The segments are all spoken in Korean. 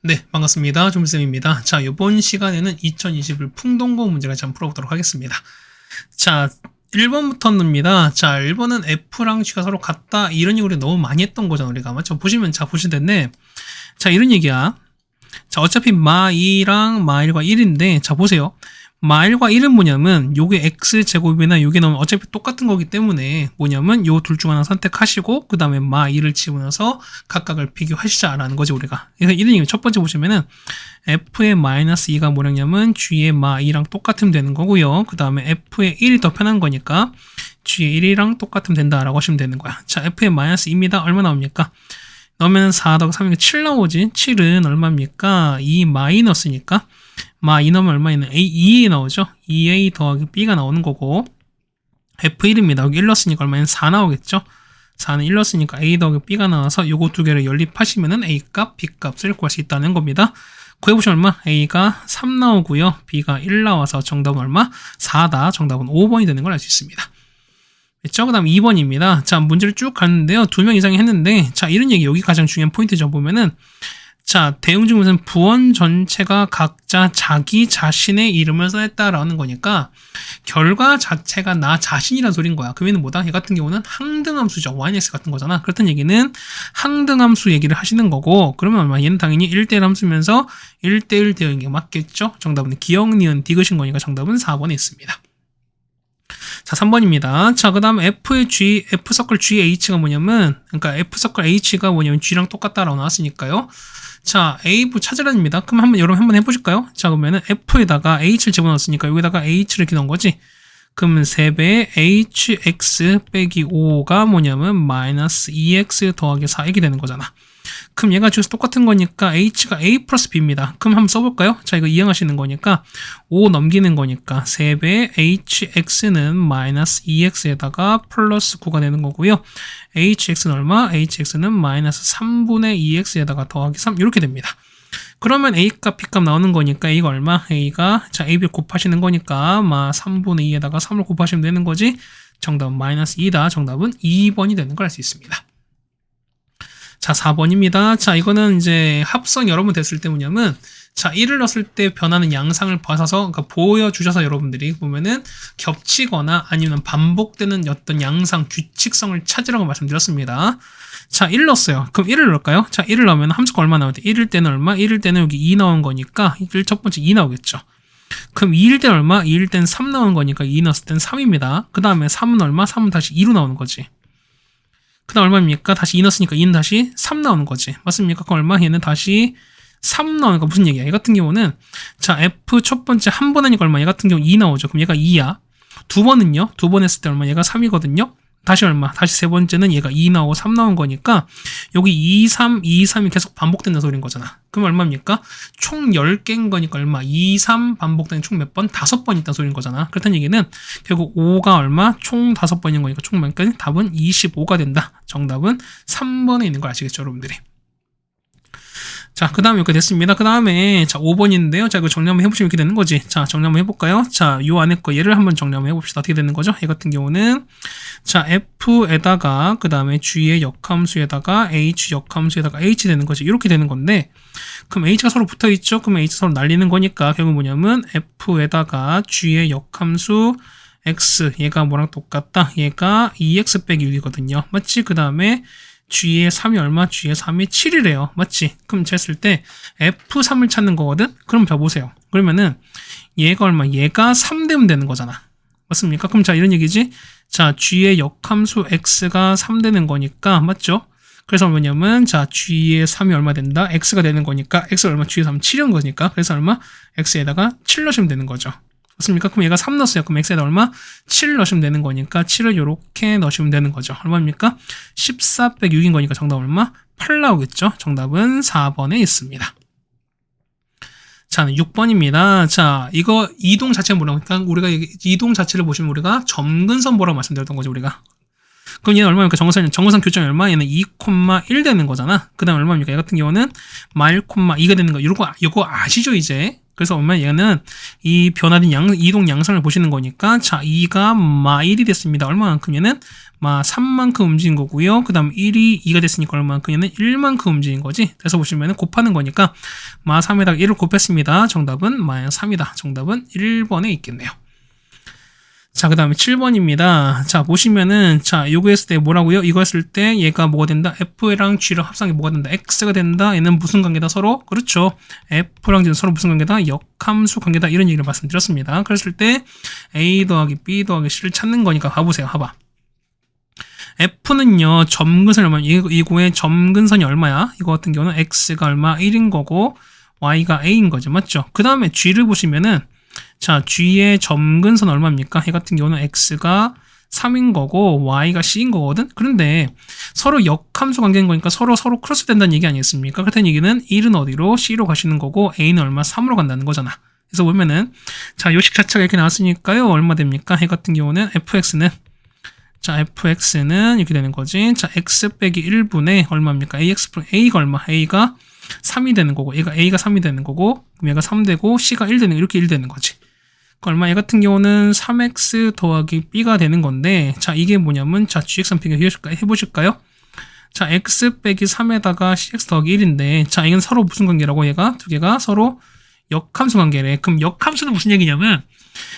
네, 반갑습니다. 좀쌤입니다. 자, 이번 시간에는 2021 풍동고 문제를 좀 풀어보도록 하겠습니다. 자, 1번부터입니다. 자, 1번은 F랑 G가 서로 같다. 이런 얘기 우리 너무 많이 했던 거잖아, 우리가. 맞죠? 보시면, 자, 보실 텐데. 자, 이런 얘기야. 자, 어차피 마2랑 마1과 1인데, 자, 보세요. 마1과 1은 뭐냐면, 요게 x제곱이나 요게 나오면 어차피 똑같은 거기 때문에, 뭐냐면, 요 둘 중 하나 선택하시고, 그 다음에 마2를 집어넣어서 각각을 비교하시자라는 거지, 우리가. 그래서 이런 얘기 첫 번째 보시면은, f의 마이너스 2가 뭐냐면, g의 마2랑 똑같으면 되는 거고요. 그 다음에 f의 1이 더 편한 거니까, g의 1이랑 똑같으면 된다라고 하시면 되는 거야. 자, f의 마이너스 2입니다. 얼마 나옵니까? 넣으면 4 더하기 3이니까 7 나오지. 7은 얼마입니까? 2 마이너스니까 마 2 넣으면 얼마 있는? 2a 나오죠. 2a 더하기 b가 나오는 거고 f1입니다. 여기 1 넣었으니까 얼마인? 4 나오겠죠. 4는 1 넣었으니까 a 더하기 b가 나와서 요거 두 개를 연립하시면은 a 값, b 값을 구할 수 있다는 겁니다. 구해보시면 얼마? a가 3 나오고요. b가 1 나와서 정답은 얼마? 4다. 정답은 5번이 되는 걸 알 수 있습니다. 됐죠? 그 다음 2번입니다. 자, 문제를 쭉 갔는데요. 2명 이상이 했는데, 자, 이런 얘기, 여기 가장 중요한 포인트죠. 보면은, 자, 대응증명서는 부원 전체가 각자 자기 자신의 이름을 써냈다라는 거니까, 결과 자체가 나 자신이라는 소린 거야. 그러면 뭐다? 얘 같은 경우는 항등함수죠. yx 같은 거잖아. 그렇다는 얘기는 항등함수 얘기를 하시는 거고, 그러면 얼마? 얘는 당연히 1대1 함수면서 1대1 대응인 게 맞겠죠? 정답은 기억, 니은, 디귿인 거니까 정답은 4번에 있습니다. 자, 3번입니다. 자, 그 다음 F의 G, F서클 GH가 뭐냐면, 그러니까 F서클 H가 뭐냐면 G랑 똑같다라고 나왔으니까요. 자, A부 찾으라입니다. 그럼 여러분 한번 해보실까요? 자, 그러면은 F에다가 H를 집어넣었으니까 여기다가 H를 이렇게 넣은 거지. 그러면 3배의 HX 빼기 5가 뭐냐면 마이너스 2X 더하기 4 이렇게 되는 거잖아. 그럼 얘가 지금 똑같은 거니까 H가 A 플러스 B입니다. 그럼 한번 써볼까요? 자, 이거 이행하시는 거니까 5 넘기는 거니까 3배의 HX는 마이너스 2X에다가 플러스 9가 되는 거고요. HX는 얼마? HX는 마이너스 3분의 2X에다가 더하기 3 이렇게 됩니다. 그러면 A값, B값 나오는 거니까 A가 얼마? A가 자 A, B 곱하시는 거니까 3분의 2에다가 3을 곱하시면 되는 거지. 정답은 마이너스 2다. 정답은 2번이 되는 걸 알 수 있습니다. 자, 4번입니다. 자, 이거는 이제 합성 여러분 됐을 때 뭐냐면, 자, 1을 넣었을 때 변하는 양상을 봐서, 그러니까 보여주셔서 여러분들이 보면은 겹치거나 아니면 반복되는 어떤 양상, 규칙성을 찾으라고 말씀드렸습니다. 자, 1 넣었어요. 그럼 1을 넣을까요? 자, 1을 넣으면 함수가 얼마 나오죠? 1일 때는 얼마? 1일 때는 여기 2 나온 거니까, 1 첫 번째 2 나오겠죠. 그럼 2일 때는 얼마? 2일 때는 3 나오는 거니까 2 넣었을 때는 3입니다. 그 다음에 3은 얼마? 3은 다시 2로 나오는 거지. 그 다음 얼마입니까? 다시 2 넣었으니까 2는 다시 3 나오는 거지. 맞습니까? 그럼 얼마? 얘는 다시 3 나오니까 무슨 얘기야? 얘 같은 경우는 자, F 첫 번째 한 번 하니까 얼마? 얘 같은 경우 2 나오죠. 그럼 얘가 2야. 두 번은요? 두 번 했을 때 얼마? 얘가 3이거든요. 다시 얼마? 다시 세 번째는 얘가 2 나오고 3 나온 거니까 여기 2, 3, 2, 3이 계속 반복된다는 소리인 거잖아. 그럼 얼마입니까? 총 10개인 거니까 얼마? 2, 3 반복되는 총 몇 번? 5번 있다는 소리인 거잖아. 그렇다는 얘기는 결국 5가 얼마? 총 5번인 거니까 총 몇 개는 답은 25가 된다. 정답은 3번에 있는 걸 아시겠죠, 여러분들이? 자, 그 다음에 이렇게 됐습니다. 그 다음에, 자, 5번인데요. 자, 이거 정리 한번 해보시면 이렇게 되는 거지. 자, 정리 한번 해볼까요? 자, 요 안에 거 얘를 한번 정리 한번 해봅시다. 어떻게 되는 거죠? 얘 같은 경우는, 자, F에다가, 그 다음에 G의 역함수에다가, H 역함수에다가 H 되는 거지. 이렇게 되는 건데, 그럼 H가 서로 붙어 있죠? 그럼 H 서로 날리는 거니까, 결국 뭐냐면, F에다가 G의 역함수, X, 얘가 뭐랑 똑같다? 얘가 2X 빼기 6이거든요. 맞지? 그 다음에, G의 3이 얼마? G의 3이 7이래요. 맞지? 그럼 쟀을 때 F3을 찾는 거거든? 그럼 봐보세요. 그러면은 얘가 얼마? 얘가 3 되면 되는 거잖아. 맞습니까? 그럼 자, 이런 얘기지? 자, G의 역함수 X가 3 되는 거니까, 맞죠? 그래서 뭐냐면, 자, G의 3이 얼마 된다? X가 되는 거니까, X가 얼마? G의 3은 7인 거니까, 그래서 얼마? X에다가 7 넣으시면 되는 거죠. 맞습니까? 그럼 얘가 3 넣었어요. 그럼 x에다 얼마? 7 넣으시면 되는 거니까 7을 이렇게 넣으시면 되는 거죠. 얼마입니까? 14 빼기 6인 거니까 정답 얼마? 8 나오겠죠. 정답은 4번에 있습니다. 자, 6번입니다. 자, 이거 이동 자체가 뭐라고 하니까 우리가 이동 자체를 보시면 우리가 점근선 보라고 말씀드렸던 거죠, 우리가. 그럼 얘는 얼마입니까? 정근선 교점이 얼마? 얘는 2,1 되는 거잖아. 그 다음 얼마입니까? 얘 같은 경우는 마 1,2가 되는 거. 이거 아시죠, 이제? 그래서 보면 얘는 이 변화된 이동 양상을 보시는 거니까 자 2가 마 1이 됐습니다. 얼마만큼 얘는 마 3만큼 움직인 거고요. 그 다음 1이 2가 됐으니까 얼마만큼 얘는 1만큼 움직인 거지. 그래서 보시면 곱하는 거니까 마 3에다가 1을 곱했습니다. 정답은 마 3이다. 정답은 1번에 있겠네요. 자, 그 다음에 7번입니다. 자, 보시면은, 자, 요거 했을 때 뭐라고요? 이거 했을 때 얘가 뭐가 된다? F랑 G랑 합성이 뭐가 된다? X가 된다? 얘는 무슨 관계다? 서로? 그렇죠. F랑 G는 서로 무슨 관계다? 역함수 관계다. 이런 얘기를 말씀드렸습니다. 그랬을 때 A 더하기 B 더하기 C를 찾는 거니까 봐보세요. 봐봐. F는요, 점근선이 얼마야? 이거의 점근선이 얼마야? 이거 같은 경우는 X가 얼마? 1인 거고, Y가 A인 거죠. 맞죠? 그 다음에 G를 보시면은, 자, G의 점근선 얼마입니까? 이 같은 경우는 X가 3인 거고 Y가 C인 거거든? 그런데 서로 역함수 관계인 거니까 서로 크로스 된다는 얘기 아니겠습니까? 그렇다는 얘기는 1은 어디로? C로 가시는 거고 A는 얼마? 3으로 간다는 거잖아. 그래서 보면은 자, 요식 자체가 이렇게 나왔으니까요. 얼마 됩니까? 이 같은 경우는 fx는 이렇게 되는 거지. 자, x 빼기 1분의 얼마입니까? a가 얼마? a가 3이 되는 거고 A가 3이 되는 거고 그럼 얘가 3 되고 C가 1 되는 이렇게 1 되는 거지. 얼마? 얘 같은 경우는 3x 더하기 b가 되는 건데 자 이게 뭐냐면 자 gx 비교 해보실까요? 자 x 빼기 3에다가 cx 더하기 1인데 자 이건 서로 무슨 관계라고? 얘가 두 개가 서로 역함수 관계래. 그럼 역함수는 무슨 얘기냐면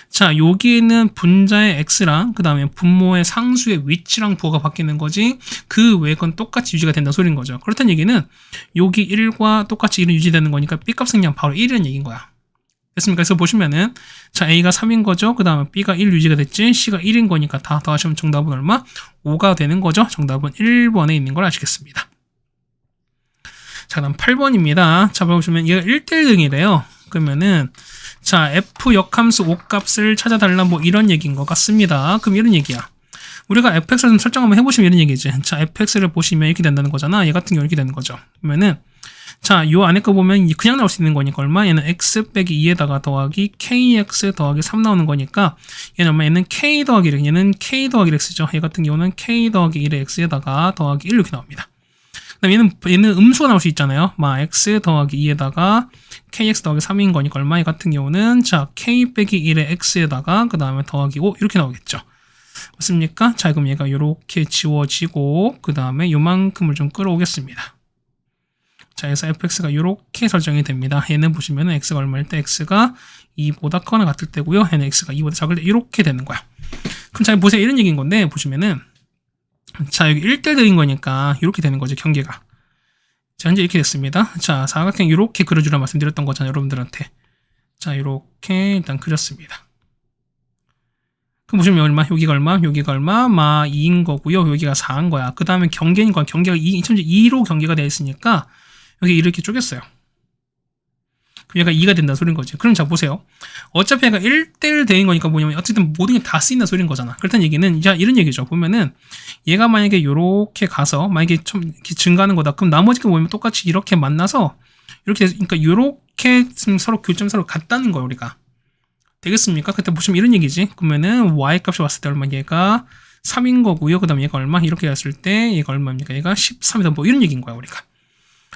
자 여기에는 분자의 x랑 그 다음에 분모의 상수의 위치랑 부호가 바뀌는 거지 그 외의 건 똑같이 유지가 된다는 소리인 거죠. 그렇다는 얘기는 여기 1과 똑같이 1은 유지되는 거니까 b값은 그냥 바로 1이라는 얘기인 거야. 됐습니까? 그래서 보시면은 자 a가 3인 거죠. 그 다음에 b가 1 유지가 됐지. c가 1인 거니까 다 더하시면 정답은 얼마? 5가 되는 거죠. 정답은 1번에 있는 걸 아시겠습니다. 자 다음 8번입니다. 자 보시면 얘가 1대1 등이래요. 그러면은 자 f 역함수 5값을 찾아달라 뭐 이런 얘기인 것 같습니다. 그럼 이런 얘기야. 우리가 fx를 좀 설정 한번 해보시면 이런 얘기지. 자 fx를 보시면 이렇게 된다는 거잖아. 얘 같은 경우 이렇게 되는 거죠. 그러면은 자, 요 안에 거 보면 그냥 나올 수 있는 거니까 얼마? 얘는 x 빼기 2에다가 더하기 kx 더하기 3 나오는 거니까 얘는 얼마? 얘는 k 더하기 1, 얘는 k 더하기 x죠. 얘 같은 경우는 k 더하기 1의 x에다가 더하기 1 이렇게 나옵니다. 그다음 얘는 음수가 나올 수 있잖아요. 막 x 더하기 2에다가 kx 더하기 3인 거니까 얼마? 얘 같은 경우는 자 k 빼기 1의 x에다가 그 다음에 더하기 5 이렇게 나오겠죠. 맞습니까? 자, 그럼 얘가 이렇게 지워지고 그 다음에 요만큼을 좀 끌어오겠습니다. 자, 그래서 fx가 이렇게 설정이 됩니다. 얘는 보시면은 x가 얼마일 때 x가 2보다 크거나 같을 때고요. 얘는 x가 2보다 작을 때 이렇게 되는 거야. 그럼 자, 보세요. 이런 얘기인 건데 보시면은 자, 여기 1대1인 거니까 이렇게 되는 거죠. 경계가. 자, 현재 이렇게 됐습니다. 자, 사각형 이렇게 그려주라 말씀드렸던 거잖아요. 여러분들한테. 자, 이렇게 일단 그렸습니다. 그럼 보시면 얼마? 여기가 얼마? 여기가 얼마? 마 2인 거고요. 여기가 4인 거야. 그 다음에 경계인 거야. 경계가 2로 경계가 되어 있으니까 여기 이렇게 쪼갰어요. 그럼 얘가 2가 된다는 소린 거지. 그럼 자 보세요. 어차피 얘가 1대1 대인 거니까 뭐냐면 어쨌든 모든 게 다 쓰인다는 소린 거잖아. 그렇다는 얘기는 자 이런 얘기죠. 보면은 얘가 만약에 이렇게 가서 만약에 좀 이렇게 증가하는 거다. 그럼 나머지가 뭐냐면 똑같이 이렇게 만나서 이렇게 그러니까 이렇게 서로 교점 서로 같다는 거예요. 우리가. 되겠습니까? 그때 보시면 이런 얘기지. 그러면은 y 값이 왔을 때 얼마? 얘가 3인 거고요. 그 다음에 얘가 얼마? 이렇게 갔을 때 얘가 얼마입니까? 얘가 13이다. 뭐 이런 얘기인 거야. 우리가.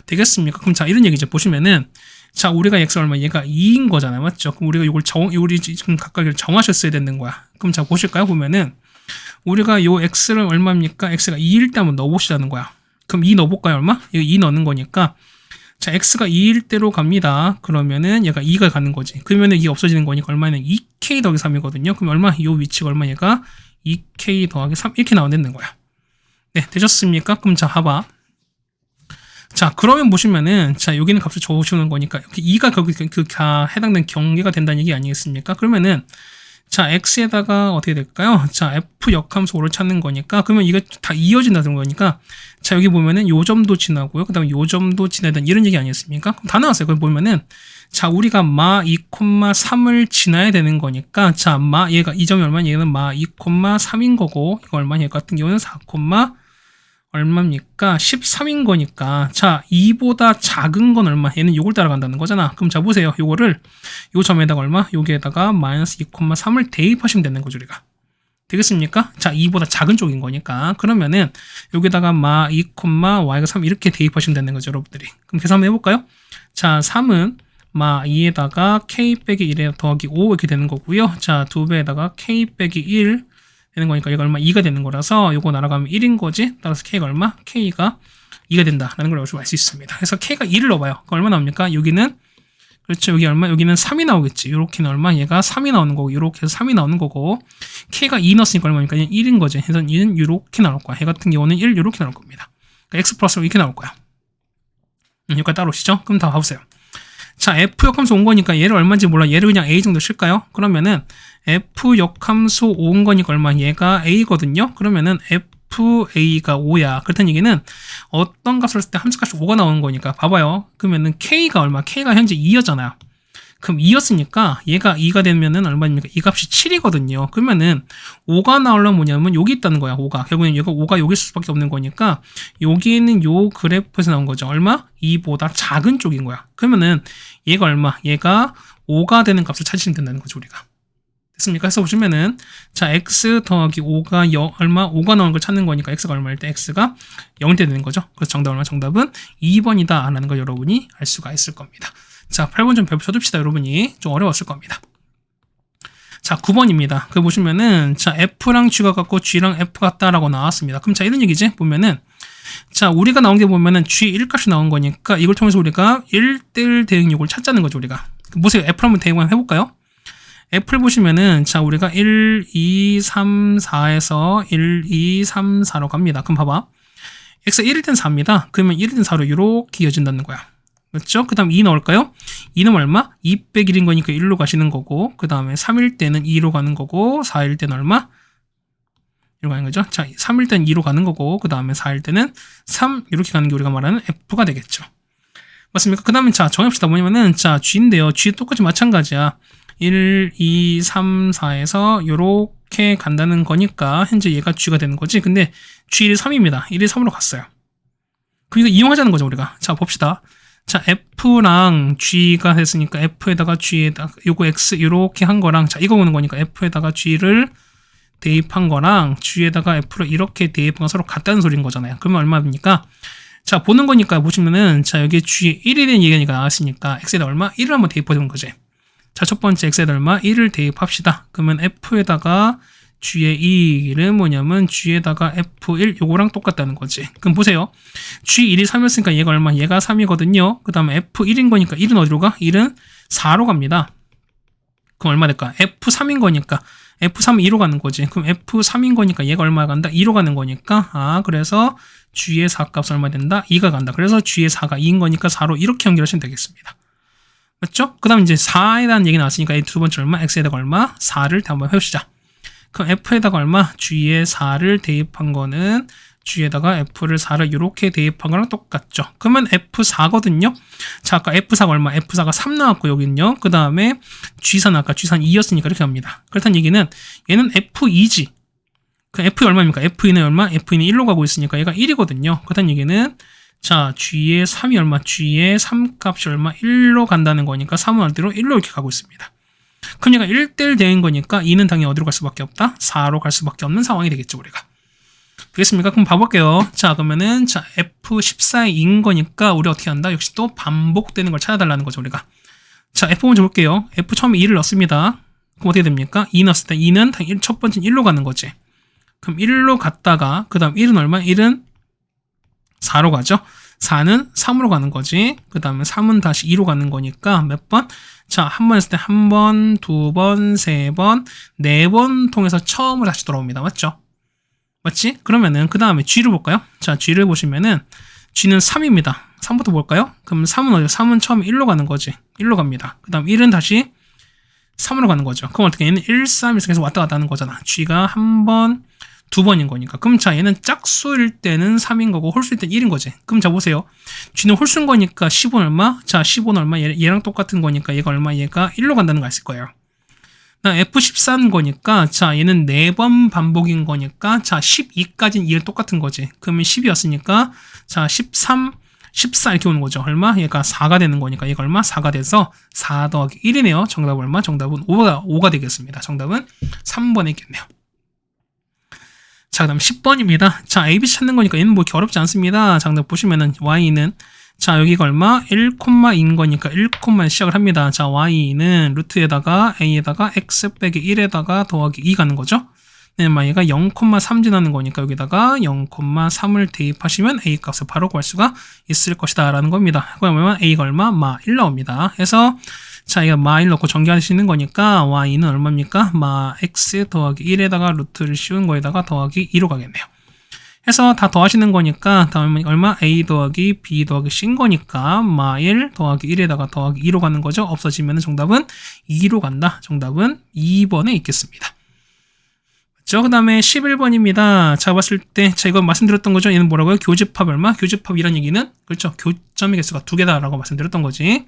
되겠습니까? 그럼 자 이런 얘기죠. 보시면은 자 우리가 x 얼마 얘가 2인 거잖아요. 맞죠? 그럼 우리가 이걸 우리 지금 각각 정하셨어야 되는 거야. 그럼 자 보실까요? 보면은 우리가 요 x를 얼마입니까? x가 2일 때 한번 넣어보시자는 거야. 그럼 2 넣어볼까요? 얼마? 이거 2 넣는 거니까 자 x가 2일 때로 갑니다. 그러면은 얘가 2가 가는 거지. 그러면은 이게 없어지는 거니까 얼마는 2k 더하기 3이거든요. 그럼 얼마? 요 위치가 얼마? 얘가 2k 더하기 3 이렇게 나온다는 거야. 네, 되셨습니까? 그럼 자 봐봐. 자, 그러면 보시면은, 자, 여기는 값을 적어주는 거니까, 2가 거기 해당된 경계가 된다는 얘기 아니겠습니까? 그러면은, 자, x에다가 어떻게 될까요? 자, f 역함수 5를 찾는 거니까, 그러면 이거 다 이어진다는 거니까, 자, 여기 보면은 요 점도 지나고요. 그 다음에 요 점도 지나야 된다. 이런 얘기 아니겠습니까? 그럼 다 나왔어요. 그걸 보면은, 자, 우리가 마 2,3을 지나야 되는 거니까, 자, 얘가 이 점이 얼마냐? 얘는 마 2,3인 거고, 이거 얼마냐? 얘 같은 경우는 4, 얼마입니까? 13인 거니까 자 2보다 작은 건 얼마? 얘는 요걸 따라간다는 거잖아. 그럼 자 보세요. 요거를 요 점에다가 얼마? 여기에다가 마이너스 2,3을 대입하시면 되는 거죠. 우리가. 되겠습니까? 자 2보다 작은 쪽인 거니까 그러면은 여기다가 마 2, y가 3 이렇게 대입하시면 되는 거죠. 여러분들이. 그럼 계산 한번 해볼까요? 자 3은 2에다가 k 빼기 1에 더하기 5 이렇게 되는 거고요. 자, 2배에다가 k 빼기 1 되는 거니까 이거 얼마? 2가 되는 거라서 요거 날아가면 1인 거지. 따라서 k가 얼마? k가 2가 된다라는 걸 알 수 있습니다. 그래서 k가 2를 넣어봐요. 그럼 얼마 나옵니까? 여기는 그렇죠. 여기 얼마? 여기는 3이 나오겠지. 요렇게는 얼마? 얘가 3이 나오는 거고, 요렇게 해서 3이 나오는 거고, k가 2 넣었으니까 얼마니까? 1인 거지. 그래서 2는 요렇게 나올 거야. 얘 같은 경우는 1 요렇게 나올 겁니다. 그러니까 x 플러스로 이렇게 나올 거야. 여기까지 따라오시죠? 그럼 다 봐보세요. 자, f 역함수 온 거니까 얘를 얼마인지 몰라. 얘를 그냥 a 정도 칠까요? 그러면은 f 역함수 온 거니까 얼마? 얘가 a거든요. 그러면은 fa가 5야. 그렇다는 얘기는 어떤 값을 쓸 때 함수값이 5가 나오는 거니까 봐봐요. 그러면은 k가 얼마? k가 현재 2였잖아요. 그럼 2였으니까 얘가 2가 되면은 얼마입니까? 이 값이 7이거든요. 그러면은 5가 나오려면 뭐냐면 여기 있다는 거야. 5가. 결국엔 얘가 5가 여기 있을 수밖에 없는 거니까 여기는 요 그래프에서 나온 거죠. 얼마? 2보다 작은 쪽인 거야. 그러면은 얘가 얼마? 얘가 5가 되는 값을 찾으시면 된다는 거죠, 우리가. 됐습니까? 해서 보시면은 자, x 더하기 5가 얼마? 5가 나오는 걸 찾는 거니까 x가 얼마일 때 x가 0이 되는 거죠. 그래서 정답 얼마? 정답은 2번이다 라는 걸 여러분이 알 수가 있을 겁니다. 자, 8번 좀 쳐줍시다. 여러분이 좀 어려웠을 겁니다. 자, 9번입니다. 그 보시면은 자, f랑 g가 같고 g랑 f 같다라고 나왔습니다. 그럼 자, 이런 얘기지? 보면은 자, 우리가 나온 게 보면은 g 1값이 나온 거니까 이걸 통해서 우리가 1대1 대응력을 찾자는 거죠, 우리가. 보세요. f를 한번 대응 한번 해볼까요? f를 보시면은 자, 우리가 1, 2, 3, 4에서 1, 2, 3, 4로 갑니다. 그럼 봐봐. x가 1일 땐 4입니다. 그러면 1일 땐 4로 이렇게 이어진다는 거야. 그렇죠? 그 다음 2 넣을까요? 2는 얼마? 2 빼기 1인 거니까 1로 가시는 거고, 그 다음에 3일 때는 2로 가는 거고, 4일 때는 얼마? 1로 가는 거죠. 자, 3일 때는 2로 가는 거고, 그 다음에 4일 때는 3 이렇게 가는 게 우리가 말하는 f가 되겠죠. 맞습니까? 그 다음에 자, 정해봅시다. 뭐냐면은 자, g인데요. g 똑같이 마찬가지야. 1, 2, 3, 4에서 요렇게 간다는 거니까 현재 얘가 g가 되는 거지. 근데 g 1이 3입니다. 1이 3으로 갔어요. 그럼 이거 이용하자는 거죠, 우리가. 자, 봅시다. 자, f랑 g가 됐으니까 f에다가 g에다가 요거 x 요렇게 한 거랑 자, 이거 오는 거니까 f에다가 g를 대입한 거랑 g에다가 f를 이렇게 대입한 거 서로 같다는 소리인 거잖아요. 그러면 얼마입니까? 자, 보는 거니까 보시면은 자, 여기 g 1이 된 얘기가 나왔으니까 x에다 얼마? 1을 한번 대입해보는 거지. 자, 첫 번째 x에다 얼마? 1을 대입합시다. 그러면 f에다가 g의 2는 뭐냐면 g에다가 f1 요거랑 똑같다는 거지. 그럼 보세요. g1이 3이었으니까 얘가 얼마? 얘가 3이거든요. 그 다음에 f1인 거니까 1은 어디로 가? 1은 4로 갑니다. 그럼 얼마 될까? f3인 거니까 f3은 2로 가는 거지. 그럼 f3인 거니까 얘가 얼마 간다? 2로 가는 거니까 그래서 g의 4값 얼마 된다? 2가 간다. 그래서 g의 4가 2인 거니까 4로 이렇게 연결하시면 되겠습니다. 맞죠? 그 다음 이제 4에 대한 얘기 나왔으니까 이 두 번째 얼마? x에다가 얼마? 4를 한번 해봅시다. 그럼 f에다가 얼마? g에 4를 대입한 거는 g에다가 f를 4를 이렇게 대입한 거랑 똑같죠. 그러면 f4거든요. 자, 아까 f4가 얼마? f4가 3 나왔고 여기는요. 그 다음에 g4는 아까 g4는 2였으니까 이렇게 합니다. 그렇다는 얘기는 얘는 f2지. 그 f 얼마입니까? f2는 얼마? f2는 1로 가고 있으니까 얘가 1이거든요. 그렇다는 얘기는 자, g의 3이 얼마? g의 3값이 얼마? 1로 간다는 거니까 3은 어디로? 1로 이렇게 가고 있습니다. 그럼 얘가 1대1 대인 거니까 2는 당연히 어디로 갈 수밖에 없다? 4로 갈 수밖에 없는 상황이 되겠죠, 우리가. 되겠습니까? 그럼 봐볼게요. 자, 그러면은 자, F14의 2인 거니까 우리 어떻게 한다? 역시 또 반복되는 걸 찾아달라는 거죠, 우리가. 자, F 먼저 볼게요. F 처음에 2를 넣습니다. 그럼 어떻게 됩니까? 2 넣었을 때 2는 당연히 첫 번째는 1로 가는 거지. 그럼 1로 갔다가 그 다음 1은 얼마? 1은 4로 가죠. 4는 3으로 가는 거지. 그 다음에 3은 다시 2로 가는 거니까 몇 번? 자, 한 번 했을 때 한 번, 두 번, 세 번, 네 번 통해서 처음으로 다시 돌아옵니다. 맞죠? 맞지? 그러면은 그 다음에 g를 볼까요? 자, g를 보시면은 g는 3입니다. 3부터 볼까요? 그럼 3은 어디요? 3은 처음에 1로 가는 거지. 1로 갑니다. 그 다음 1은 다시 3으로 가는 거죠. 그럼 어떻게 얘는 1, 3, 1에서 계속 왔다 갔다 하는 거잖아. g가 한 번, 두 번인 거니까. 그럼 자, 얘는 짝수일 때는 3인 거고 홀수일 때는 1인 거지. 그럼 자, 보세요. g는 홀수인 거니까 15는 얼마? 자, 15는 얼마? 얘랑 똑같은 거니까 얘가 얼마? 얘가 1로 간다는 거 아실 거예요. F14인 거니까 자, 얘는 4번 반복인 거니까 자, 12까지는 2는 똑같은 거지. 그러면 10이었으니까 자, 13, 14 이렇게 오는 거죠. 얼마? 얘가 4가 되는 거니까 얘가 얼마? 4가 돼서 4 더하기 1이네요. 정답은 얼마? 정답은 5가 되겠습니다. 정답은 3번에 있겠네요. 자, 그 다음 10번입니다. 자, ABC 찾는 거니까 얘는 뭐 이렇게 어렵지 않습니다. 정답 보시면은 Y는 자, 여기가 얼마? 1,2인 거니까 1,에 시작을 합니다. 자, y는 루트에다가 a에다가 x 빼기 1에다가 더하기 2 가는 거죠. 네, 얘가 0,3 지나는 거니까 여기다가 0,3을 대입하시면 a 값을 바로 구할 수가 있을 것이다 라는 겁니다. 그러면 a가 얼마? 마 1 나옵니다. 그래서 자, 이거 마 1 넣고 전개하시는 거니까 y는 얼마입니까? 마 x 더하기 1에다가 루트를 씌운 거에다가 더하기 2로 가겠네요. 해서 다 더하시는 거니까 다음에 얼마? a 더하기 b 더하기 c인 거니까 마 1 더하기 1에다가 더하기 2로 가는 거죠. 없어지면 정답은 2로 간다. 정답은 2번에 있겠습니다. 그 다음에 11번입니다. 자, 봤을 때, 자, 이거 말씀드렸던 거죠. 얘는 뭐라고요? 교집합 얼마? 교집합이란 얘기는, 그렇죠. 교점의 개수가 2개다라고 말씀드렸던 거지.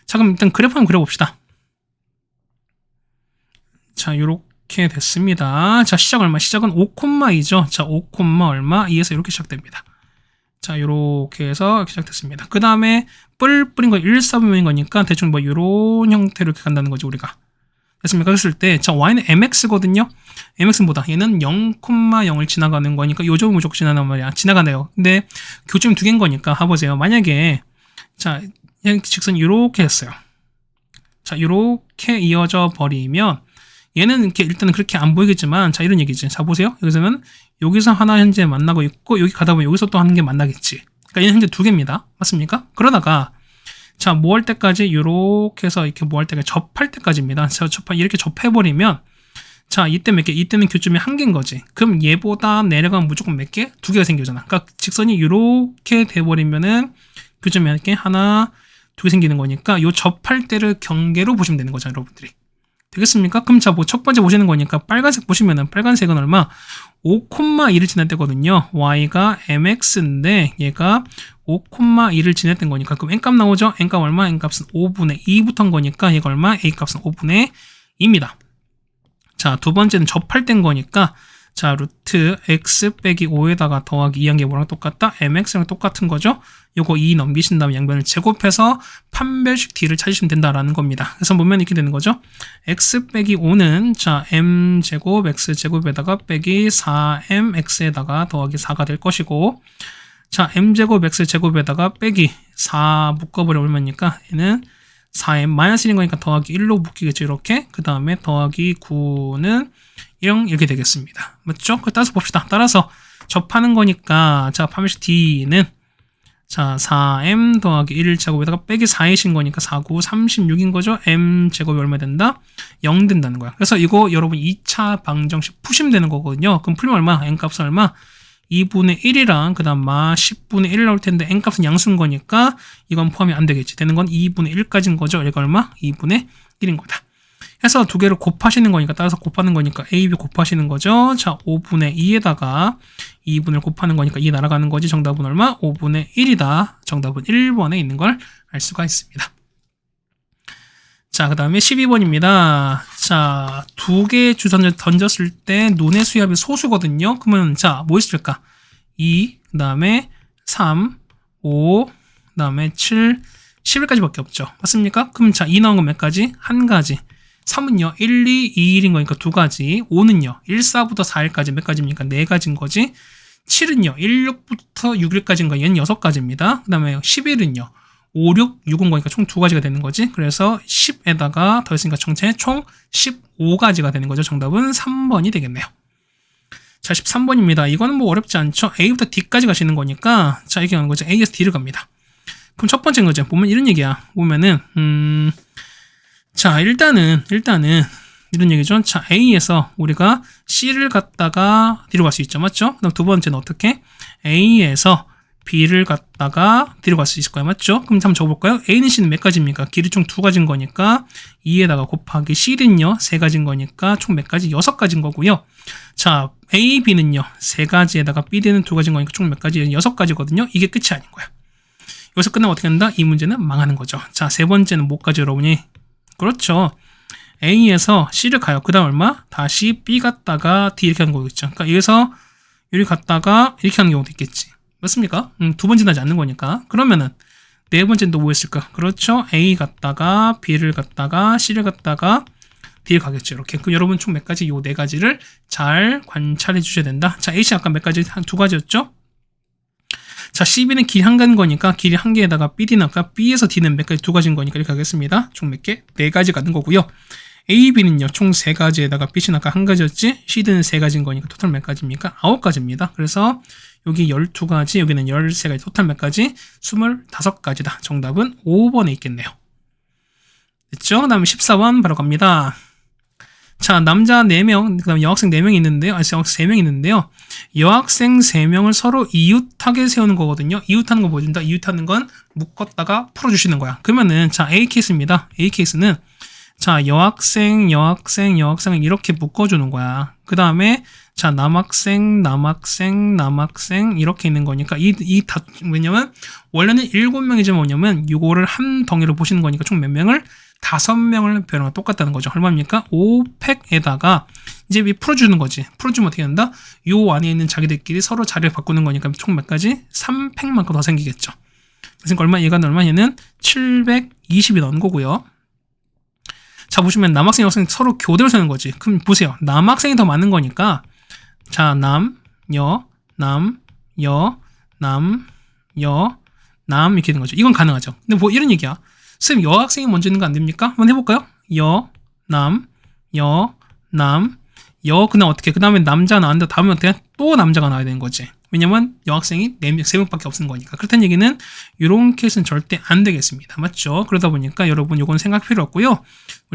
자, 그럼 일단 그래프 한번 그려봅시다. 자, 요렇게 됐습니다. 자, 시작 얼마? 시작은 5,2죠. 자, 5, 얼마? 2에서 이렇게 시작됩니다. 자, 요렇게 해서 이렇게 시작됐습니다. 그 다음에 뿌린 거 1,4분면인 거니까 대충 뭐 요런 형태로 이렇게 간다는 거죠, 우리가. 됐습니까? 그랬을 때, 자, y는 mx거든요. mx는 뭐다? 얘는 0,0을 지나가는 거니까 요점은 무조건 지나가는 말이야. 지나가네요. 근데 교점이 2개인 거니까 봐보세요. 만약에 자, 직선이 이렇게 했어요. 자, 이렇게 이어져 버리면 얘는 이렇게 일단은 그렇게 안 보이겠지만, 자, 이런 얘기지. 자, 보세요. 여기서는 여기서 하나 현재 만나고 있고 여기 가다 보면 여기서 또 하는 게 만나겠지. 그러니까 얘는 현재 2개입니다. 맞습니까? 그러다가 자, 뭐 할 때까지 이렇게 해서 이렇게 뭐 할 때까지 접할 때까지입니다. 자, 이렇게 접해버리면 자, 이때 몇 개? 이때는 교점이 1개인 거지. 그럼 얘보다 내려가면 무조건 몇 개? 2개가 생기잖아. 그러니까 직선이 이렇게 돼버리면은 교점이 몇 개? 하나, 2개 생기는 거니까 요 접할 때를 경계로 보시면 되는 거죠, 여러분들이. 되겠습니까? 그럼 자, 뭐 첫 번째 보시는 거니까 빨간색 보시면은 빨간색은 얼마? 5,2를 지날 때거든요. y가 mx인데 얘가 5,2를 지냈던 거니까 그럼 n값 나오죠? n값 얼마? n값은 5분의 2 붙은 거니까 얘가 얼마? a값은 5분의 2입니다. 자, 두 번째는 접할 땐 거니까 자, 루트 x 빼기 5에다가 더하기 2한 게 뭐랑 똑같다? mx랑 똑같은 거죠? 요거 2 넘기신 다음에 양변을 제곱해서 판별식 d를 찾으시면 된다라는 겁니다. 그래서 보면 이렇게 되는 거죠. x 빼기 5는 자, m제곱 x제곱에다가 빼기 4mx에다가 더하기 4가 될 것이고 자, m제곱 x제곱에다가 빼기 4 묶어버려 얼마니까 얘는 4m 마이너스 1인 거니까 더하기 1로 묶이겠죠. 이렇게. 그 다음에 더하기 9는 0 이렇게 되겠습니다. 맞죠? 따라서 봅시다. 따라서 접하는 거니까 자, 판별식 d는 자, 4m 더하기 1제곱에다가 빼기 4이신 거니까 4, 9, 36인 거죠. m제곱이 얼마 된다? 0 된다는 거야. 그래서 이거 여러분 2차 방정식 푸시면 되는 거거든요. 그럼 풀면 얼마? n값은 얼마? 2분의 1이랑 그 다음 마 10분의 1 나올 텐데 n값은 양수인 거니까 이건 포함이 안 되겠지. 되는 건 2분의 1까지인 거죠. 이거 얼마? 2분의 1인 거다. 해서 두 개를 곱하시는 거니까 따라서 곱하는 거니까 a, b 곱하시는 거죠. 자, 5분의 2에다가 2분을 곱하는 거니까 2 날아가는 거지. 정답은 얼마? 5분의 1이다. 정답은 1번에 있는 걸 알 수가 있습니다. 자, 그 다음에 12번입니다. 자, 두 개의 주선을 던졌을 때 논의 수압이 소수거든요. 그러면 자, 뭐 있을까? 2, 그 다음에 3, 5, 그 다음에 7, 11까지밖에 없죠. 맞습니까? 그럼 자, 2 나온 건 몇 가지? 한 가지. 3은요, 1, 2, 2, 1인 거니까 두 가지. 5는요, 1, 4부터 4일까지 몇 가지입니까? 네 가지인 거지. 7은요, 1, 6부터 6, 1까지인 거 얘는 6가지입니다. 그 다음에 11은요, 5, 6, 6은 거니까 총 두 가지가 되는 거지. 그래서 10에다가 더했으니까 전체 총 15가지가 되는 거죠. 정답은 3번이 되겠네요. 자, 13번입니다. 이거는 뭐 어렵지 않죠. A부터 D까지 가시는 거니까 자, 이렇게 가는 거죠. A에서 D를 갑니다. 그럼 첫 번째인 거죠. 보면 이런 얘기야. 보면은 자, 일단은 이런 얘기죠. 자, A에서 우리가 C를 갖다가 D로 갈 수 있죠. 맞죠? 그다음 두 번째는 어떻게? A에서 B를 갖다가 D로 갈 수 있을 거예요. 맞죠? 그럼 한번 적어볼까요? A는 C는 몇 가지입니까? 길이 총 두 가지인 거니까 2에다가 곱하기 C는요 3가지인 거니까 총 몇 가지? 6가지인 거고요. 자, A, B는요 3가지에다가 B는 2가지인 거니까 총 몇 가지? 6가지거든요. 이게 끝이 아닌 거야. 여기서 끝나면 어떻게 한다? 이 문제는 망하는 거죠. 자, 세 번째는 뭐까지 여러분이? 그렇죠. A에서 C를 가요. 그 다음 얼마? 다시 B 갔다가 D 이렇게 하는 거겠죠. 그러니까 여기서 여기 갔다가 이렇게 하는 경우도 있겠지. 맞습니까? 두 번 지나지 않는 거니까. 그러면은 네 번째는 또 뭐였을까? 그렇죠. A 갔다가 B를 갔다가 C를 갔다가 D를 가겠죠. 이렇게. 그럼 여러분 총 몇 가지? 요 네 가지를 잘 관찰해 주셔야 된다. 자, A씨 아까 몇 가지? 한 두 가지였죠? 자, CB는 길이 한 가지인 거니까 길이 한 개에다가 BD는 아까 B에서 D는 몇 가지 두 가지인 거니까 이렇게 하겠습니다. 총 몇 개? 네 가지 가는 거고요. AB는요, 총 세 가지에다가 B는 아까 한 가지였지? C는 세 가지인 거니까 토탈 몇 가지입니까? 9가지입니다. 그래서 여기 12가지, 여기는 13가지, 토탈 몇 가지? 25가지다. 정답은 5번에 있겠네요. 됐죠? 그 다음에 14번 바로 갑니다. 자, 남자 4명, 그 다음에 여학생 4명이 있는데요. 여학생 3명이 있는데요. 여학생 3명을 서로 이웃하게 세우는 거거든요. 이웃하는 거 보여준다. 이웃하는 건 묶었다가 풀어주시는 거야. 그러면은, 자, A 케이스입니다. A 케이스는, 자, 여학생 이렇게 묶어주는 거야. 그 다음에, 자, 남학생 이렇게 있는 거니까, 왜냐면, 원래는 7명이지만 뭐냐면, 이거를 한 덩이로 보시는 거니까 총 몇 명을? 5명을 배우는 거 똑같다는 거죠. 얼마입니까? 5팩에다가 이제 풀어주는 거지. 풀어주면 어떻게 된다? 요 안에 있는 자기들끼리 서로 자리를 바꾸는 거니까 총 몇 가지? 3팩만큼 더 생기겠죠. 그래서 얼마? 얘가 얼마? 얘는 720이 나오는 거고요. 자, 보시면 남학생, 여학생 서로 교대로 세는 거지. 그럼 보세요. 남학생이 더 많은 거니까 자, 남 이렇게 되는 거죠. 이건 가능하죠. 근데 뭐 이런 얘기야. 선생님, 여학생이 먼저 있는 거 안 됩니까? 한번 해볼까요? 그 다음 어떻게? 그 다음에 남자 나왔는데 다음에 어떻게? 또 남자가 나와야 되는 거지. 왜냐면 여학생이 3명밖에 없는 거니까. 그렇다는 얘기는 이런 케이스는 절대 안 되겠습니다. 맞죠? 그러다 보니까 여러분 요건 생각 필요 없고요.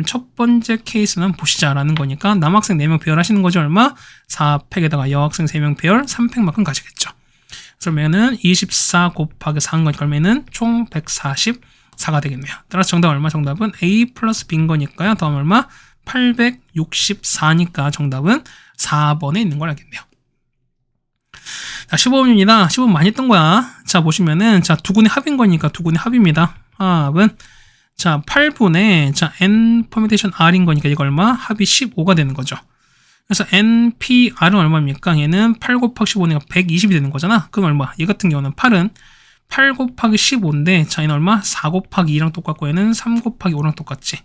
첫 번째 케이스는 보시자라는 거니까 남학생 4명 배열하시는 거죠. 얼마? 4팩에다가 여학생 3명 배열 3팩만큼 가시겠죠. 그러면은 24 곱하기 4한 거니까 그러면은 총 144가 되겠네요. 따라서 정답 얼마? 정답은 A 플러스 B인 거니까요. 다음 얼마? 864니까 정답은 4번에 있는 걸 알겠네요. 자, 15번입니다. 15번 많이 했던 거야. 자, 보시면은, 자, 두 군의 합인 거니까 두 군의 합입니다. 합은, 자, 8분의, 자, n 퍼뮤테이션 r인 거니까 이거 얼마? 합이 15가 되는 거죠. 그래서 npr은 얼마입니까? 얘는 8 곱하기 15니까 120이 되는 거잖아. 그럼 얼마? 얘 같은 경우는 8은 8 곱하기 15인데, 자, 얘는 얼마? 4 곱하기 2랑 똑같고, 얘는 3 곱하기 5랑 똑같지.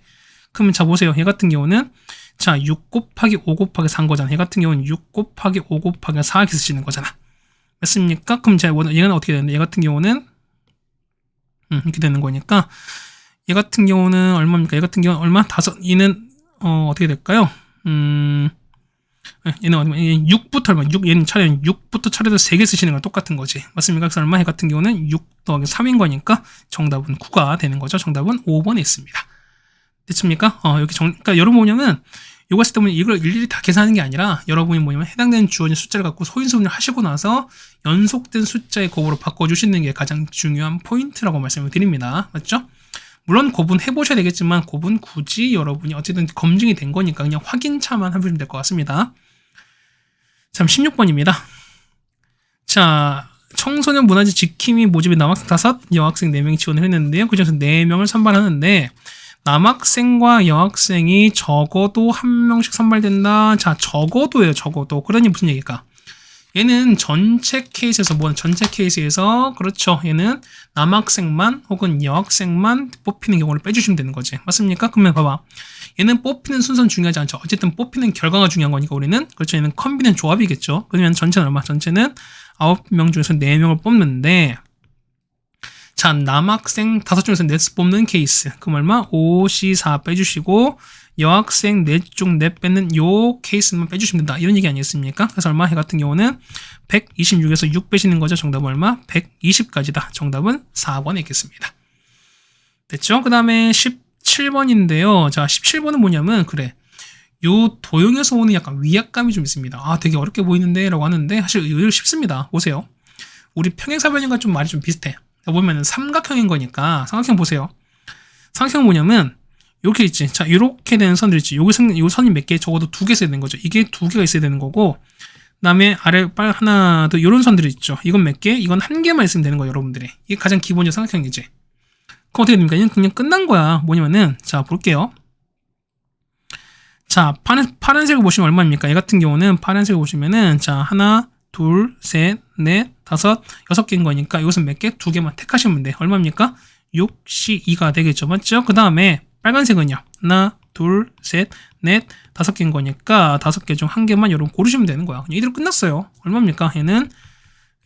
그러면 자, 보세요. 얘 같은 경우는, 자, 6 곱하기 5 곱하기 4인 거잖아. 얘 같은 경우는 6 곱하기 5 곱하기 4 이렇게 쓰시는 거잖아. 맞습니까? 그럼 자, 얘는 어떻게 되는데? 얘 같은 경우는, 이렇게 되는 거니까, 얘 같은 경우는 얼마입니까? 얘 같은 경우는 얼마? 얘는, 어떻게 될까요? 얘는 6부터 얼마? 얘는 차례는 6부터 차례도 3개 쓰시는 거랑 똑같은 거지. 맞습니까? 그래서 얼마? 얘 같은 경우는 6 더하기 3인 거니까 정답은 9가 되는 거죠. 정답은 5번에 있습니다. 됐습니까? 그러니까 여러분 뭐냐면, 요거 했을 때 이걸 일일이 다 계산하는 게 아니라 여러분이 뭐냐면 해당되는 주어진 숫자를 갖고 소인수분을 하시고 나서 연속된 숫자의 곱으로 바꿔주시는 게 가장 중요한 포인트라고 말씀을 드립니다. 맞죠? 물론 곱은 해보셔야 되겠지만 곱은 굳이 여러분이 어쨌든 검증이 된 거니까 그냥 확인차만 해보시면 될 것 같습니다. 자, 16번입니다. 자, 청소년 문화재 지킴이 모집에 남학생 5, 여학생 4명이 지원을 했는데요. 그 중에서 4명을 선발하는데 남학생과 여학생이 적어도 한 명씩 선발된다. 자, 적어도예요, 적어도. 그러니 무슨 얘기일까? 얘는 전체 케이스에서, 전체 케이스에서, 그렇죠. 얘는 남학생만 혹은 여학생만 뽑히는 경우를 빼주시면 되는 거지. 맞습니까? 그러면 봐봐. 얘는 뽑히는 순서는 중요하지 않죠. 어쨌든 뽑히는 결과가 중요한 거니까 우리는, 그렇죠. 얘는 컴비는 조합이겠죠. 그러면 전체는 얼마? 전체는 9명 중에서 4명을 뽑는데, 자, 남학생 5중에서 넷 뽑는 케이스. 그럼 얼마? 5C4 빼주시고, 여학생 4중 4 빼는 요 케이스만 빼주시면 된다. 이런 얘기 아니겠습니까? 그래서 얼마? 해 같은 경우는 126에서 6 빼시는 거죠. 정답은 얼마? 120까지다. 정답은 4번에 있겠습니다. 됐죠? 그 다음에 17번인데요. 자, 17번은 뭐냐면, 그래. 요 도형에서 오는 약간 위압감이 좀 있습니다. 아, 되게 어렵게 보이는데? 라고 하는데, 사실 의외로 쉽습니다. 보세요. 우리 평행사변형과 좀 말이 좀 비슷해. 보면은 삼각형인 거니까 삼각형 보세요. 삼각형은 뭐냐면 이렇게 있지. 자, 이렇게 되는 선들 있지. 요 선이 몇 개? 적어도 2개 있어야 되는 거죠. 이게 2개가 있어야 되는 거고, 그다음에 아래 하나 더 이런 선들이 있죠. 이건 몇 개? 이건 1개만 있으면 되는 거예요, 여러분들이. 이게 가장 기본적인 삼각형이지. 그럼 어떻게 됩니까? 이건 그냥 끝난 거야. 뭐냐면은 자, 볼게요. 자, 파란색을 보시면 얼마입니까? 얘 같은 경우는 파란색을 보시면은 자, 하나, 둘, 셋, 넷, 5, 6개인 거니까 이것은 몇 개? 2개만 택하시면 돼. 얼마입니까? 6, C2가 되겠죠. 맞죠? 그 다음에 빨간색은요. 하나, 둘, 셋, 넷, 5개인 거니까 5개 중 1개만 여러분 고르시면 되는 거야. 그냥 이대로 끝났어요. 얼마입니까? 얘는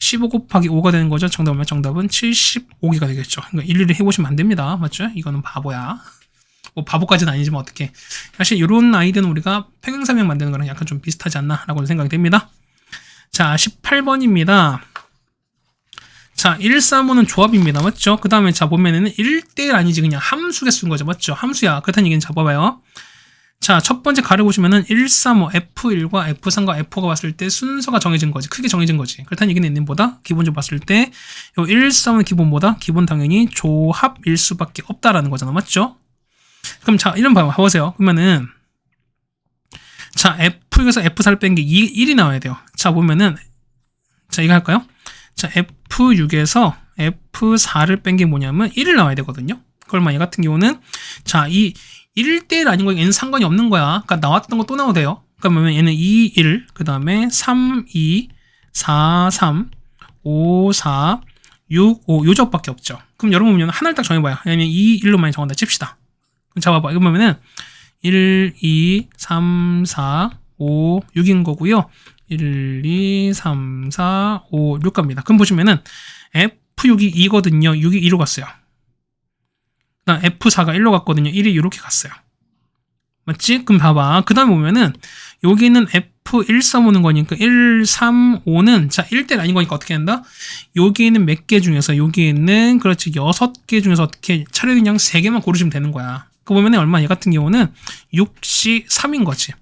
15 곱하기 5가 되는 거죠. 정답 얼마? 정답은 75개가 되겠죠. 그러니까 일일이 해보시면 안 됩니다. 맞죠? 이거는 바보야. 뭐 바보까지는 아니지만 어떻게. 사실 이런 아이디어는 우리가 평행사면 만드는 거랑 약간 좀 비슷하지 않나 라고 생각이 됩니다. 자, 18번입니다. 자, 135는 조합입니다. 맞죠? 그 다음에 자, 보면은 1대1 아니지. 그냥 함수 개수인 거죠. 맞죠? 함수야. 그렇다는 얘기는 잡아봐요. 자, 첫 번째 가를 보시면은 135, F1과 F3과 F4가 봤을 때 순서가 정해진 거지. 크게 정해진 거지. 그렇다는 얘기는 있는보다 기본적으로 봤을 때, 요 135는 기본보다 기본 당연히 조합일 수밖에 없다라는 거잖아. 맞죠? 그럼 자, 이런 거 봐보세요. 그러면은, 자, F6에서 F4를 뺀 게 1이 나와야 돼요. 자, 보면은, 자, 이거 할까요? 자, F6에서 F4를 뺀 게 뭐냐면 1을 나와야 되거든요. 그러면 얘 같은 경우는, 자, 이 1대1 아닌 거 얘는 상관이 없는 거야. 그러니까 나왔던 거 또 나오대요. 그러면 얘는 2, 1, 그 다음에 3, 2, 4, 3, 5, 4, 6, 5, 요 적밖에 없죠. 그럼 여러분 보면 하나를 딱 정해봐요. 왜냐면 2, 1로만 정한다 칩시다. 그럼 잡아봐. 이거 보면은 1, 2, 3, 4, 5, 6인 거고요. 1, 2, 3, 4, 5, 6 갑니다. 그럼 보시면은 F6이 2거든요. 6이 2로 갔어요. 그다음 F4가 1로 갔거든요. 1이 이렇게 갔어요. 맞지? 그럼 봐봐. 그 다음에 보면은 여기는 F135 오는 거니까 135는 자 1대1 아닌 거니까 어떻게 한다? 여기에는 몇 개 중에서 여기에는 그렇지 6개 중에서 어떻게 차라리 그냥 3개만 고르시면 되는 거야. 그 보면은 얼마? 얘 같은 경우는 63인 거지.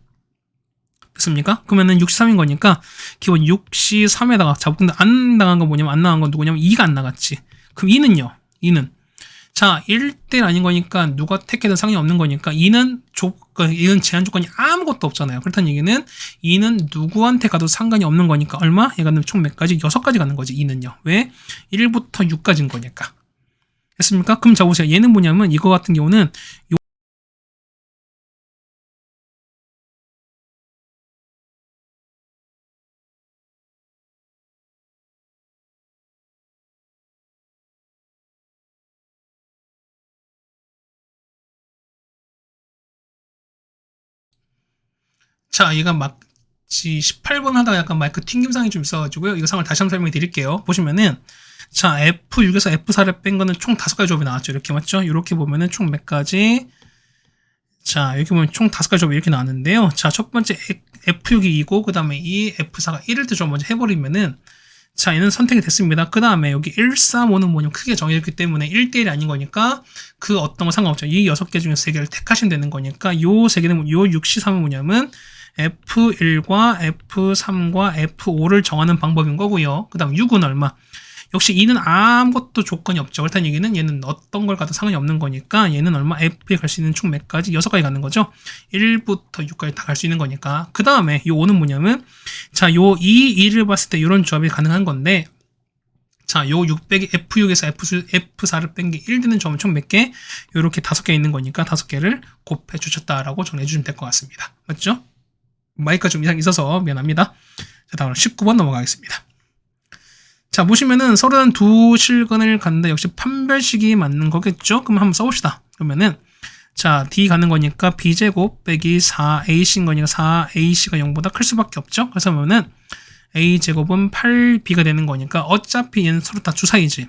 됐습니까? 그러면은 63인 거니까 기본 63에다가 자 근데 안 나간 건 뭐냐면 안 나간 건 누구냐면 2가 안 나갔지. 그럼 2는요? 2는 자 1대1 아닌 거니까 누가 택해도 상관이 없는 거니까 2는 제한 조건이 아무것도 없잖아요. 그렇다는 얘기는 2는 누구한테 가도 상관이 없는 거니까 얼마? 얘가 총 몇 가지? 6가지 가는 거지 2는요. 왜? 1부터 6까지인 거니까. 됐습니까? 그럼 자 보세요. 얘는 뭐냐면 이거 같은 경우는 자, 얘가 마치 18번 하다가 약간 마이크 튕김상이 좀 있어가지고요. 이거 상을 다시 한번 설명해 드릴게요. 보시면은, 자, F6에서 F4를 뺀 거는 총 5가지 조합이 나왔죠. 이렇게 맞죠? 이렇게 보면은 총 몇 가지? 자, 여기 보면 총 5가지 조합이 이렇게 나왔는데요. 자, 첫 번째 F6이 2고, 그 다음에 이 F4가 1을 좀 먼저 해버리면은, 자, 얘는 선택이 됐습니다. 그 다음에 여기 135는 뭐냐면 크게 정해졌기 때문에 1대1이 아닌 거니까 그 어떤 거 상관없죠. 이 6개 중에 3개를 택하시면 되는 거니까 요 3개는 요 63은 뭐냐면 F1과 F3과 F5를 정하는 방법인 거고요. 그 다음 6은 얼마? 역시 2는 아무것도 조건이 없죠. 그렇다는 얘기는 얘는 어떤 걸 가도 상관이 없는 거니까 얘는 얼마? F에 갈 수 있는 총 몇 가지? 6가지 가는 거죠. 1부터 6까지 다 갈 수 있는 거니까. 그 다음에 요 5는 뭐냐면 자, 요 2, 2를 봤을 때 이런 조합이 가능한 건데 자, 요 600이 F6에서 F4를 뺀 게 1 되는 조합은 총 몇 개? 요렇게 5개 있는 거니까 5개를 곱해 주셨다라고 정리해 주시면 될 것 같습니다. 맞죠? 마이크가 좀 이상이 있어서 미안합니다. 자, 다음 19번 넘어가겠습니다. 자, 보시면은 32실근을 간다. 역시 판별식이 맞는 거겠죠? 그럼 한번 써봅시다. 그러면은, 자, D 가는 거니까 B제곱 빼기 4AC인 거니까 4AC가 0보다 클 수밖에 없죠? 그래서 보면은, A제곱은 8B가 되는 거니까 어차피 얘는 서로 다 주사이지.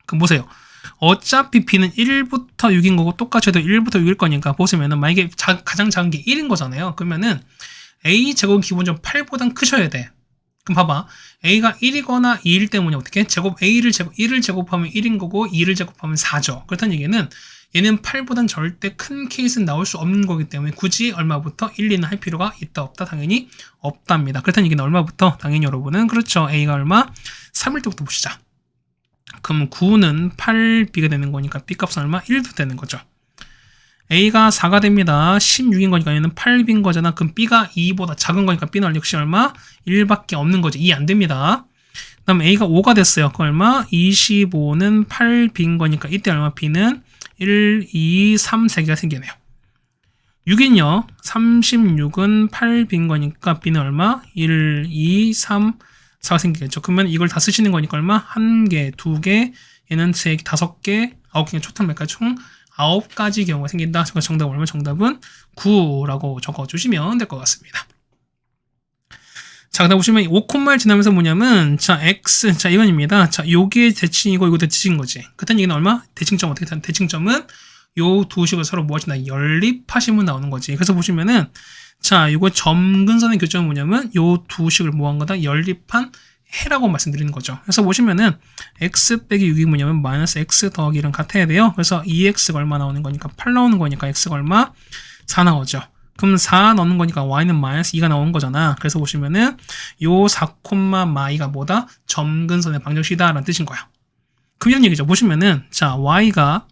그럼 보세요. 어차피 B는 1부터 6인 거고 똑같이 해도 1부터 6일 거니까 보시면은 만약에 가장 작은 게 1인 거잖아요. 그러면은 A제곱은 기본적으로 8보단 크셔야 돼. 그럼 봐봐. A가 1이거나 2일 때문에 어떻게? A를 제곱하면 1인 거고 2를 제곱하면 4죠. 그렇다는 얘기는 얘는 8보단 절대 큰 케이스는 나올 수 없는 거기 때문에 굳이 얼마부터 1, 2는 할 필요가 있다 없다? 당연히 없답니다. 그렇다는 얘기는 얼마부터? 당연히 여러분은 그렇죠. A가 얼마? 3일 때부터 보시자. 그럼 9는 8B가 되는 거니까 B값은 얼마? 1도 되는 거죠. A가 4가 됩니다. 16인 거니까 얘는 8B인 거잖아. 그럼 B가 2보다 작은 거니까 B는 역시 얼마? 1밖에 없는 거죠. 2 안 됩니다. 그 다음 A가 5가 됐어요. 그 얼마? 25는 8B인 거니까 이때 얼마? B는 1, 2, 3, 3개가 생기네요. 6인요. 36은 8B인 거니까 B는 얼마? 1, 2, 3, 4가 생기겠죠. 그러면 이걸 다 쓰시는 거니까 얼마? 1개, 2개, 얘는 3개, 5개, 9개, 초탈 몇 가지? 총 9가지 경우가 생긴다. 정답은 얼마? 정답은 9라고 적어주시면 될 것 같습니다. 자, 그다음 보시면 5콤마를 지나면서 뭐냐면, 자, x, 자, 이건입니다. 자, 요게 대칭이고, 이거 대칭인 거지. 그땐 얘기는 얼마? 대칭점 어떻게 되는? 대칭점은 요 두 식을 서로 뭐하신다? 연립하시면 나오는 거지. 그래서 보시면은, 자, 요거 점근선의 교점은 뭐냐면, 요 두 식을 뭐한 거다? 연립한 해라고 말씀드리는 거죠. 그래서 보시면은, x 빼기 6이 뭐냐면, 마이너스 x 더하기 1은 같아야 돼요. 그래서 2x가 얼마 나오는 거니까, 8 나오는 거니까, x가 얼마? 4 나오죠. 그럼 4 넣는 거니까 y는 마이너스 2가 나오는 거잖아. 그래서 보시면은 요 4, 마이가 뭐다? 점근선의 방정식이다 라는 뜻인 거야. 그럼 이런 얘기죠. 보시면은 자 y가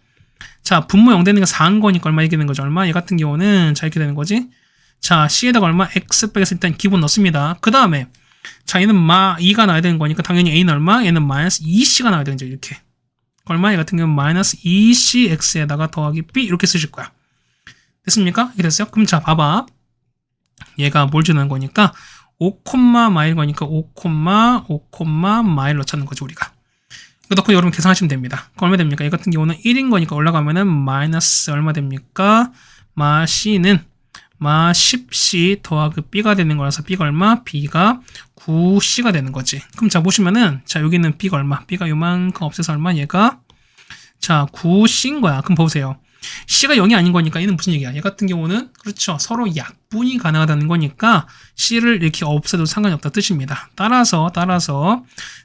자 분모 0 되는 게 4인 거니까 얼마 이렇게 되는 거죠. 얼마? 얘 같은 경우는 자 이렇게 되는 거지. 자 c에다가 얼마? x 빼겠을 일단 기본 넣습니다. 그 다음에 자 얘는 2가 나와야 되는 거니까 당연히 a는 얼마? 얘는 마이너스 2c가 나와야 되는 거죠. 이렇게. 얼마? 얘 같은 경우는 마이너스 2cx에다가 더하기 b 이렇게 쓰실 거야. 됐습니까? 이렇게 됐어요? 그럼 자 봐봐. 얘가 뭘 주는 거니까 5, 마일 거니까 5, 마일 넣자는 거죠 우리가. 이거 넣고 여러분 계산하시면 됩니다. 그럼 얼마 됩니까? 얘 같은 경우는 1인 거니까 올라가면은 마이너스 얼마 됩니까? 마 c는 마 10c 더하기 b가 되는 거라서 b가 얼마? b가 9c가 되는 거지. 그럼 자 보시면은 자 여기는 b가 얼마? b가 요만큼 없애서 얼마? 얘가 자 9c인 거야. 그럼 보세요. C가 0이 아닌 거니까 얘는 무슨 얘기야? 얘 같은 경우는 그렇죠. 서로 약분이 가능하다는 거니까 C를 이렇게 없애도 상관이 없다 뜻입니다. 따라서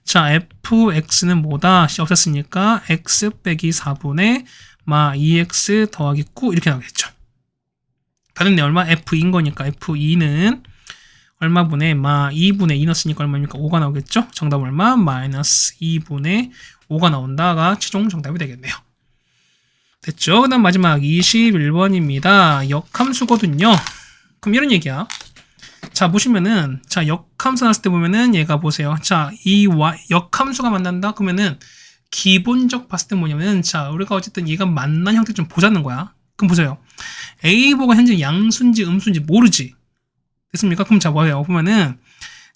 자 fx는 뭐다? C 없앴으니까 x 빼기 4분의 마 2x 더하기 9 이렇게 나오겠죠. 다른 내 얼마? f2인 거니까 f2는 얼마분의 마 2분의 2 넣었으니까 얼마입니까? 5가 나오겠죠? 정답 얼마? 마이너스 2분의 5가 나온다가 최종 정답이 되겠네요. 됐죠? 그 다음 마지막 21번입니다. 역함수거든요. 그럼 이런 얘기야. 자, 보시면은, 자, 역함수 나왔을 때 보면은 얘가 보세요. 자, 이 역함수가 만난다? 그러면은 기본적 봤을 때 뭐냐면은, 자, 우리가 어쨌든 얘가 만난 형태를 좀 보자는 거야. 그럼 보세요. A보가 현재 양수인지 음수인지 모르지. 됐습니까? 그럼 자, 뭐예요? 보면은,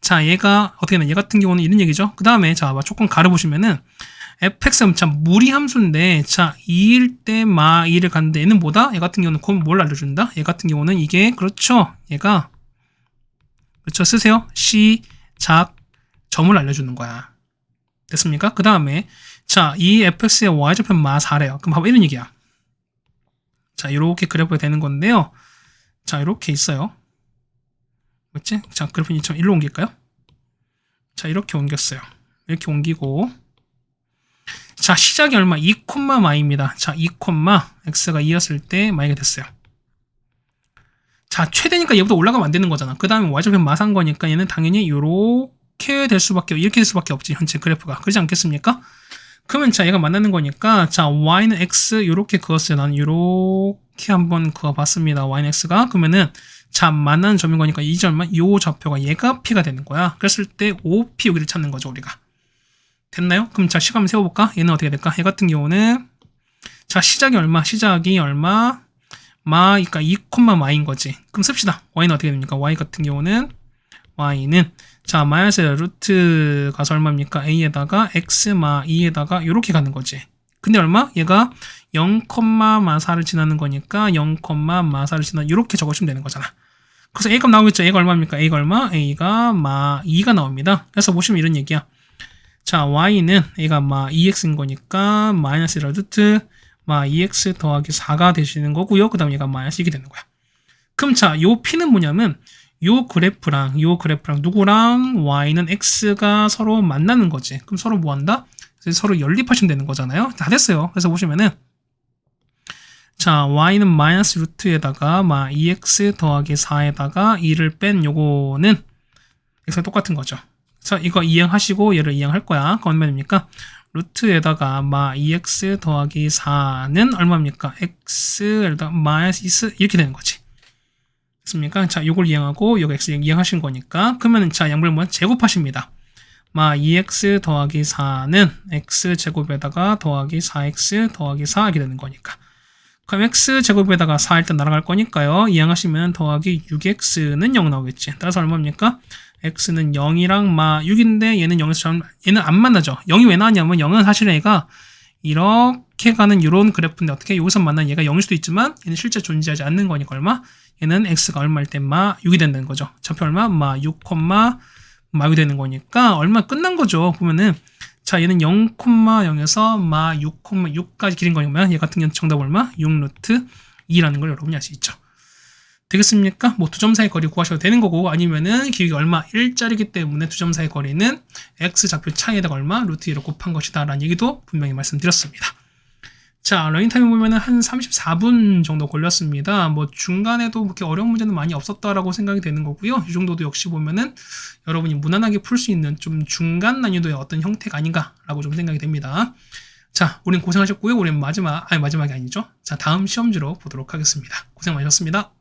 자, 얘가 어떻게 되나? 얘 같은 경우는 이런 얘기죠. 그 다음에, 자, 조금 가려보시면은, fx는 참 무리함수인데 자 2일 때 마 2를 갔는데 얘는 뭐다? 얘 같은 경우는 그럼 뭘 알려준다? 얘 같은 경우는 이게 그렇죠. 얘가 그렇죠. 쓰세요. 시작 점을 알려주는 거야. 됐습니까? 그 다음에 자 이 fx의 y좌표는 마 4래요. 그럼 봐봐 이런 얘기야. 자 이렇게 그래프가 되는 건데요. 자 이렇게 있어요. 맞지? 자 그래프는 좀 일로 옮길까요? 자 이렇게 옮겼어요. 이렇게 옮기고 자, 시작이 얼마? 2, 마이입니다. 자, 2, x가 2였을 때 마이가 됐어요. 자, 최대니까 얘보다 올라가면 안 되는 거잖아. 그 다음에 y좌표는 마산 거니까 얘는 당연히 이렇게 될 수밖에, 이렇게 될 수밖에 없지. 현재 그래프가. 그러지 않겠습니까? 그러면 자, 얘가 만나는 거니까 자, y는 x 이렇게 그었어요. 나는 이렇게 한번 그어봤습니다. y는 x가. 그러면은 자, 만나는 점인 거니까 이 점은 요 좌표가 얘가 p가 되는 거야. 그랬을 때 5p 여기를 찾는 거죠, 우리가. 됐나요? 그럼 자 시간 한번 세워볼까? 얘는 어떻게 될까? 얘 같은 경우는 자 시작이 얼마? 시작이 얼마? 그러니까 2, 마인 거지. 그럼 씁시다. y는 어떻게 됩니까? y 같은 경우는 y는 자 마이너스 루트 가서 얼마입니까? a에다가 x 마 2에다가 이렇게 가는 거지. 근데 얼마? 얘가 0, 마 4를 지나는 거니까 0, 마 4를 지나 이렇게 적어주면 되는 거잖아. 그래서 a 값 나오겠죠? a가 얼마입니까? a가 얼마? a가 마 2가 나옵니다. 그래서 보시면 이런 얘기야. 자, y는 얘가 마 2x인 거니까 마이너스 루트 마 2x 더하기 4가 되시는 거고요. 그 다음 얘가 마이너스 2게 되는 거야. 그럼 자, 요 p는 뭐냐면 요 그래프랑 누구랑 y는 x가 서로 만나는 거지. 그럼 서로 뭐 한다? 서로 연립하시면 되는 거잖아요. 다 됐어요. 그래서 보시면은 자, y는 마이너스 루트에다가 마 2x 더하기 4에다가 2를 뺀 요거는 x가 똑같은 거죠. 자, 이거 이행하시고 얘를 이행할 거야. 그럼 얼마입니까? 루트에다가 마 2x 더하기 4는 얼마입니까? x에다가 마이너스 2 이렇게 되는 거지. 됐습니까? 자, 요걸 이행하고 요거 x 이행하신 거니까 그러면 자, 양분을 뭐야? 제곱하십니다. 마 2x 더하기 4는 x제곱에다가 더하기 4x 더하기 4 이렇게 되는 거니까. 그럼 x제곱에다가 4 일단 날아갈 거니까요. 이행하시면 더하기 6x는 0 나오겠지. 따라서 얼마입니까? x는 0이랑 마 6인데 얘는 0에서 얘는 안 만나죠. 0이 왜 나왔냐면 0은 사실은 얘가 이렇게 가는 이런 그래프인데 어떻게 여기서 만난 얘가 0일 수도 있지만 얘는 실제 존재하지 않는 거니까 얼마? 얘는 x가 얼마일 때 마 6이 된다는 거죠. 좌표 얼마? 마 6, 마유되는 거니까 얼마 끝난 거죠. 보면은 자 얘는 0,0에서 마 6,6까지 길인 거면 얘 같은 경우는 정답 얼마? 6루트 2라는 걸 여러분이 알 수 있죠. 되겠습니까? 뭐 두 점 사이 거리 구하셔도 되는 거고 아니면은 기울기 얼마 1짜리기 때문에 두 점 사이 거리는 x 좌표 차이에다가 얼마 루트 2로 곱한 것이다 라는 얘기도 분명히 말씀드렸습니다. 자, 러닝타임 보면은 한 34분 정도 걸렸습니다. 뭐 중간에도 그렇게 어려운 문제는 많이 없었다라고 생각이 되는 거고요. 이 정도도 역시 보면은 여러분이 무난하게 풀 수 있는 좀 중간 난이도의 어떤 형태가 아닌가라고 좀 생각이 됩니다. 자, 우린 고생하셨고요. 우린 마지막이 아니죠. 자, 다음 시험지로 보도록 하겠습니다. 고생 많으셨습니다.